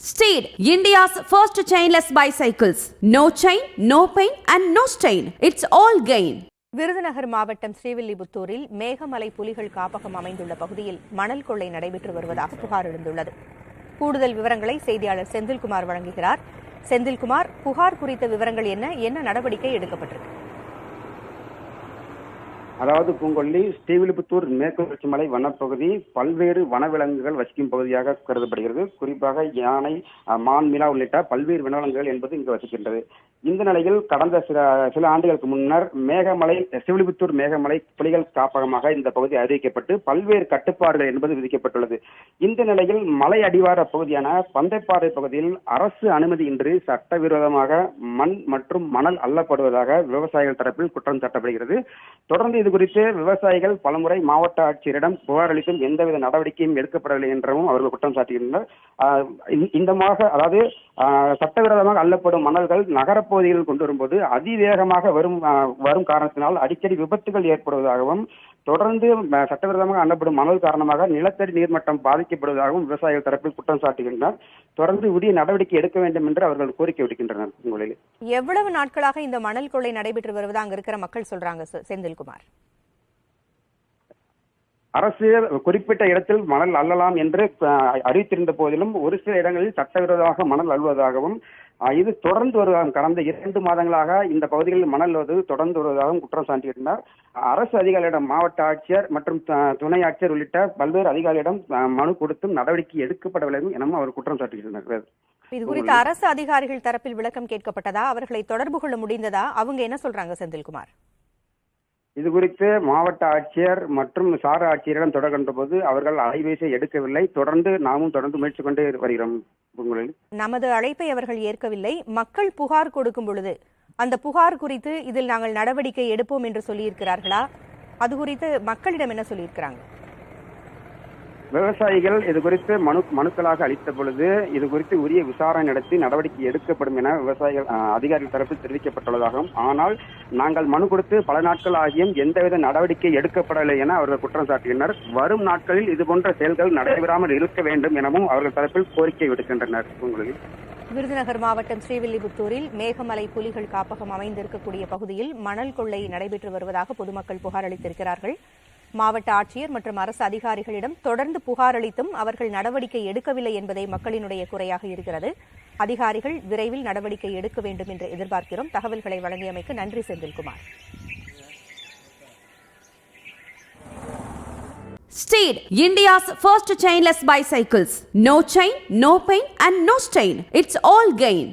Steed, India's first chainless bicycles. No chain, no pain and no stain. It's all gain. Virudhunagar மாவட்டம் ஸ்ரீவில்லிபுத்தூரில் மேகமலை புலிகள் காப்பகம் அமைந்துள்ள பகுதியில் மணல் கொள்ளை நடைபெற்று வருவதாக புகார் எழுந்துள்ளது. கூடுதல் விவரங்களை செய்தியாளர் செந்தில்குமார் வழங்குகிறார். செந்தில்குமார், புகார் குறித்த விவரங்கள் என்ன நடவடிக்கை எடுக்கப்பட்டிருக்கு? அதாவது பூங்கொல்லி ஸ்ரீவில்லிபுத்தூர் மேற்கு தொடர்ச்சி மலை வனப்பகுதி பல்வேறு வனவிலங்குகள் வசிக்கும் பகுதியாக கருதப்படுகிறது. குறிப்பாக யானை, மான், மிலா உள்ளிட்ட பல்வேறு வனவிலங்குகள் என்பது இங்கு வசிக்கின்றது. இந்த நிலையில் கடந்த சில ஆண்டுகளுக்கு முன்னர் ஸ்ரீவில்லிபுத்தூர் மேகமலை புலிகள் காப்பகமாக இந்த பகுதி அறிவிக்கப்பட்டு பல்வேறு கட்டுப்பாடுகள் என்பது விதிக்கப்பட்டுள்ளது. இந்த நிலையில் மலை அடிவார பகுதியான பந்தைப்பாறை பகுதியில் அரசு அனுமதியின்றி சட்டவிரோதமாக மண் மற்றும் மணல் அள்ளப்படுவதாக விவசாயிகள் தரப்பில் குற்றம் சாட்டப்படுகிறது. தொடர்ந்து இது குறித்து விவசாயிகள் பலமுறை மாவட்ட ஆட்சியரிடம் புகார் அளித்தும் எந்தவித நடவடிக்கையும் எடுக்கப்படவில்லை என்றும் அவர்கள் குற்றம் சாட்டுகின்றனர். அதாவது சட்டவிரோதமாக அள்ளப்படும் மணல்கள் நகரப்பகுதிகளில் கொண்டு வரும்போது அதிவேகமாக வரும் காரணத்தினால் அடிக்கடி விபத்துகள் ஏற்படுவதாகவும், தொடர்ந்து சட்டவிரோதமாக அள்ளப்படும் மணல் காரணமாக நிலத்தடி நீர்மட்டம் பாதிக்கப்படுவதாகவும் விவசாயிகள் தரப்பில் குற்றம் சாட்டுகின்றனர். தொடர்ந்து உரிய நடவடிக்கை எடுக்க வேண்டும் என்று அவர்கள் கோரிக்கை விடுக்கின்றனர். உங்களில் எவ்வளவு நாட்களாக இந்த மணல் கொள்ளை நடைபெற்று வருவதா அங்க இருக்கிற மக்கள் சொல்றாங்க செந்தில்குமார்? அரசு குறிப்பிட்ட இடத்தில் மணல் அள்ளலாம் என்று அறிவித்திருந்த போதிலும் ஒரு சில இடங்களில் சட்டவிரோதமாக மணல் அள்ளுவதாகவும், இது தொடர்ந்து வருவதாகவும், கடந்த 2 மாதங்களாக இந்த பகுதிகளில் மணல் அள்ளுவது தொடர்ந்து வருவதாகவும் குற்றம் சாட்டியிருந்தார். அரசு அதிகாரிகளிடம் மாவட்ட ஆட்சியர் மற்றும் துணை ஆட்சியர் உள்ளிட்ட பல்வேறு அதிகாரிகளிடம் மனு கொடுத்தும் நடவடிக்கை எடுக்கப்படவில்லை எனவும் அவர் குற்றம் சாட்டுகின்றனர். இது குறித்து அரசு அதிகாரிகள் தரப்பில் விளக்கம் கேட்கப்பட்டதா? அவர்களை தொடர்பு கொள்ள முடிந்ததா? அவங்க என்ன சொல்றாங்க செந்தில்குமார்? இது குறித்து மாவட்ட ஆட்சியர் மற்றும் சார ஆட்சியரிடம் தொடர்கின்ற போது அவர்கள் அலைபேசியை எடுக்கவில்லை. நாமும் தொடர்ந்து முயற்சி கொண்டே வருகிறோம். நமது அழைப்பை அவர்கள் ஏற்கவில்லை. மக்கள் புகார் கொடுக்கும் பொழுது அந்த புகார் குறித்து இதில் நாங்கள் நடவடிக்கை எடுப்போம் என்று சொல்லியிருக்கிறார்களா? அது குறித்து மக்களிடம் என்ன சொல்லியிருக்கிறாங்க? விவசாயிகள் இது குறித்து மனுக்களாக அளித்த பொழுது இது குறித்து உரிய விசாரணை நடத்தி நடவடிக்கை எடுக்கப்படும் என விவசாயிகள் அதிகாரிகள் தரப்பில் தெரிவிக்கப்பட்டுள்ளதாகவும், ஆனால் நாங்கள் மனு கொடுத்து பல நாட்கள் ஆகியும் எந்தவித நடவடிக்கை எடுக்கப்படவில்லை என அவர்கள் குற்றம் சாட்டினர். வரும் நாட்களில் இதுபோன்ற செயல்கள் நடைபெறாமல் இருக்க வேண்டும் எனவும் அவர்கள் தரப்பில் கோரிக்கை விடுக்கின்றனர். விருதுநகர் மாவட்டம் ஸ்ரீவில்லிபுத்தூரில் மேகமலை புலிகள் காப்பகம் அமைந்திருக்கக்கூடிய பகுதியில் மணல் கொள்ளை நடைபெற்று வருவதாக பொதுமக்கள் புகார் அளித்திருக்கிறார்கள். மாவட்ட ஆட்சியர் மற்றும் அரசு அதிகாரிகளிடம் தொடர்ந்து புகார் அளித்தும் அவர்கள் நடவடிக்கை எடுக்கவில்லை என்பதே மக்களினுடைய குறையாக இருக்கிறது. அதிகாரிகள் விரைவில் நடவடிக்கை எடுக்க வேண்டும் என்று எதிர்பார்க்கிறோம். தகவல்களை வழங்கியமைக்கு நன்றி Senthilkumar. Steed, India's first chainless bicycles. No chain, no pain and no stain. It's all gain.